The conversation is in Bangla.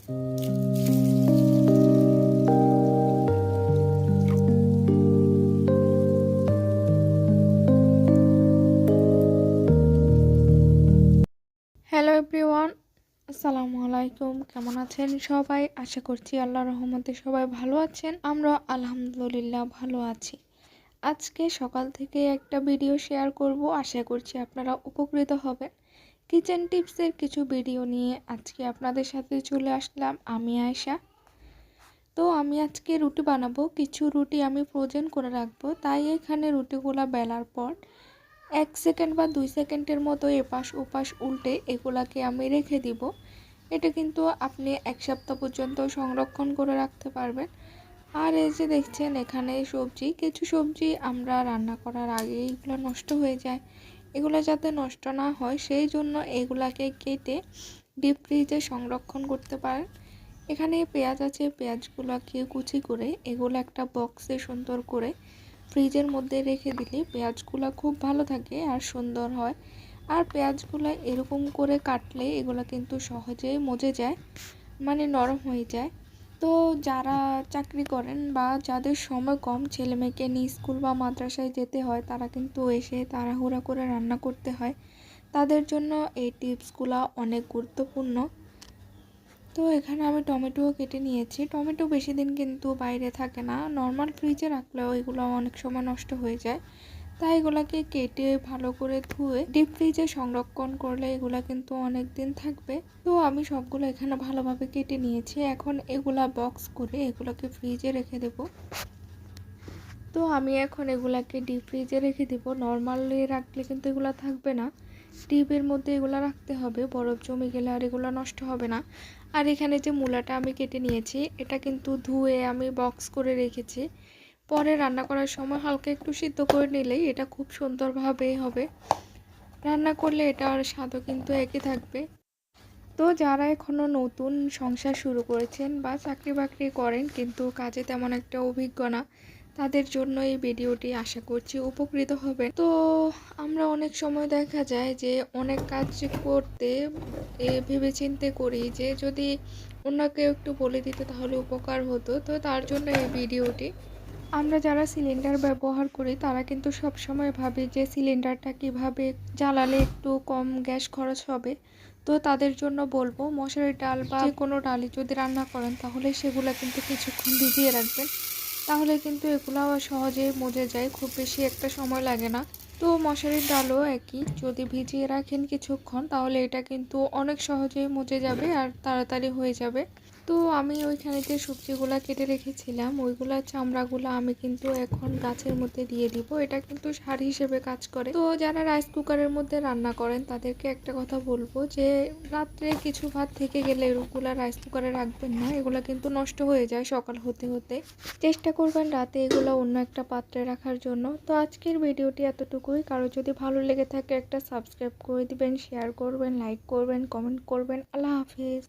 হ্যালো এভরিওয়ান, আসসালামু আলাইকুম। কেমন আছেন সবাই? আশা করছি আল্লাহর রহমতে সবাই ভালো আছেন। আমরা আলহামদুলিল্লাহ ভালো আছি। আজকে সকাল থেকে একটা ভিডিও শেয়ার করব, আশা করছি আপনারা উপকৃত হবেন। কিচেন টিপসের কিছু ভিডিও নিয়ে আজকে আপনাদের সাথে চলে আসলাম আমি আয়েশা। তো আমি আজকে রুটি বানাবো। কিছু রুটি আমি ফ্রোজেন করে রাখবো, তাই এখানে রুটিগুলা বেলার পর 1 সেকেন্ড বা 2 সেকেন্ডের মতো এপাশ ওপাশ উল্টে এগুলাকে আমি রেখে দিব। এটা কিন্তু আপনি 1 সপ্তাহ পর্যন্ত সংরক্ষণ করে রাখতে পারবেন। আর এই যে দেখছেন এখানে কিছু সবজি আমরা রান্না করার আগে এগুলো নষ্ট হয়ে যায়। এগুলো যাতে নষ্ট না হয় সেই জন্য এগুলাকে কেটে ডিপ ফ্রিজে সংরক্ষণ করতে পারেন। এখানে পেঁয়াজ আছে, পেঁয়াজগুলোকে কুচি করে এগুলো একটা বক্সে সুন্দর করে ফ্রিজের মধ্যে রেখে দিলে পেঁয়াজগুলো খুব ভালো থাকে আর সুন্দর হয়। আর পেঁয়াজগুলো এরকম করে কাটলে এগুলো কিন্তু সহজেই মজে যায়, মানে নরম হয়ে যায়। তো যারা চাকরি করেন বা যাদের সময় কম, ছেলে মেয়েকে নিয়ে স্কুল বা মাদ্রাসায় যেতে হয়, তারা কিন্তু এসে তাড়াহুড়া করে রান্না করতে হয়, তাদের জন্য এই টিপসগুলো অনেক গুরুত্বপূর্ণ। তো এখানে আমি টমেটোও কেটে নিয়েছি। টমেটো বেশি দিন কিন্তু বাইরে থাকে না, নর্মাল ফ্রিজে রাখলেও এগুলো অনেক সময় নষ্ট হয়ে যায়। তাই এগুলাকে কেটে ভালো করে ধুয়ে ডিপ ফ্রিজে সংরক্ষণ করলে এগুলা কিন্তু অনেক দিন থাকবে। তো আমি সবগুলো এখানে ভালোভাবে কেটে নিয়েছি। এখন এগুলা বক্স করে এগুলোকে ফ্রিজে রেখে দেব। তো আমি এখন এগুলাকে ডিপ ফ্রিজে রেখে দেব। নর্মালি রাখলে কিন্তু এগুলা থাকবে না, ডিপের মধ্যে এগুলো রাখতে হবে, বরফ জমে গেলে আর এগুলো নষ্ট হবে না। আর এখানে যে মূলাটা আমি কেটে নিয়েছি, এটা কিন্তু ধুয়ে আমি বক্স করে রেখেছি। পরে রান্না করার সময় হালকা একটু সিদ্ধ করে নিলেই এটা খুব সুন্দরভাবে হবে। রান্না করলে এটার স্বাদও কিন্তু একই থাকবে। তো যারা এখনও নতুন সংসার শুরু করেছেন বা চাকরি বাকরি করেন কিন্তু কাজে তেমন একটা অভিজ্ঞ না, তাদের জন্য এই ভিডিওটি আশা করছি উপকৃত হবে। তো আমরা অনেক সময় দেখা যায় যে অনেক কাজ করতে ভেবেচিন্তে করি যে যদি অন্য কেউ একটু বলে দিত তাহলে উপকার হতো। তো তার জন্য এই ভিডিওটি। আমরা যারা সিলিন্ডার ব্যবহার করি তারা কিন্তু সব সময় ভাবি যে সিলিন্ডারটা কিভাবে জ্বালালে একটু কম গ্যাস খরচ হবে। তো তাদের জন্য বলবো, মশারির ডাল বা যে কোনো ডালে যদি রান্না করেন তাহলে সেগুলো কিন্তু কিছুক্ষণ ভিজিয়ে রাখবেন, তাহলে কিন্তু এগুলো সহজেই মজে যায়, খুব বেশি একটা সময় লাগে না। তো মশারির ডালও একই, যদি ভিজিয়ে রাখেন কিছুক্ষণ তাহলে এটা কিন্তু অনেক সহজেই মজে যাবে আর তাড়াতাড়ি হয়ে যাবে। তো আমি ওইখানে যে সবজিগুলা কেটে রেখেছিলাম ওইগুলা চামড়াগুলো আমি কিন্তু এখন গাছের মধ্যে দিয়ে দিব, এটা কিন্তু সার হিসেবে কাজ করে। তো যারা রাইস কুকারের মধ্যে রান্না করেন তাদেরকে একটা কথা বলবো যে রাত্রে কিছু ভাত থেকে গেলে এগুলা রাইস কুকারে রাখবেন না, এগুলা কিন্তু নষ্ট হয়ে যায় সকাল হতে হতে। চেষ্টা করবেন রাতে এগুলো অন্য একটা পাত্রে রাখার জন্য। তো আজকের ভিডিওটি এতটুকুই। কারো যদি ভালো লেগে থাকে একটা সাবস্ক্রাইব করে দিবেন, শেয়ার করবেন, লাইক করবেন, কমেন্ট করবেন। আল্লাহ হাফেজ।